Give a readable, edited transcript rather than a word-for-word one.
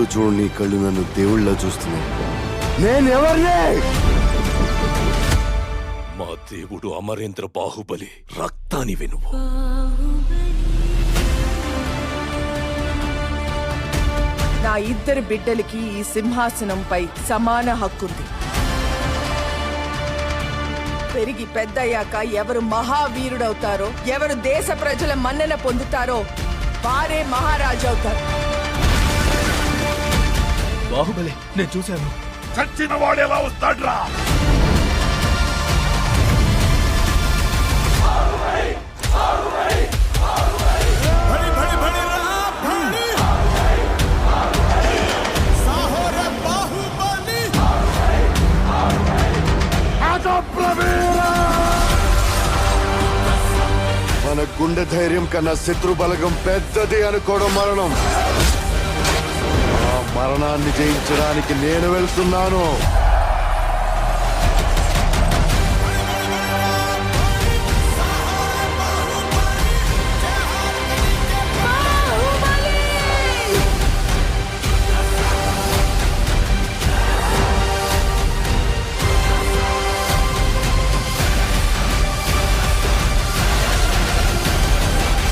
చూడని కళ్ళు నన్ను దేవుళ్ళ చూస్తున్నాయి. నేనెవర్నే? మా దేవుడు అమరేంద్ర బాహుబలి, రక్తాని వినువు. నా ఇద్దరు బిడ్డలకి ఈ సింహాసనంపై సమాన హక్కుంది. పెరిగి పెద్దయ్యాక ఎవరు మహావీరుడవుతారో, ఎవరు దేశ ప్రజల మన్నన పొందుతారో వారే మహారాజు అవుతారు. బాహుబలి నేను చూశాను. చచ్చిన వాడు ఎలా వస్తాడ్రా? మన గుండె ధైర్యం కన్నా శత్రు బలగం పెద్దది అనుకోవడం మరణం. ఆ మరణాన్ని జయించడానికి నేను వెళ్తున్నాను.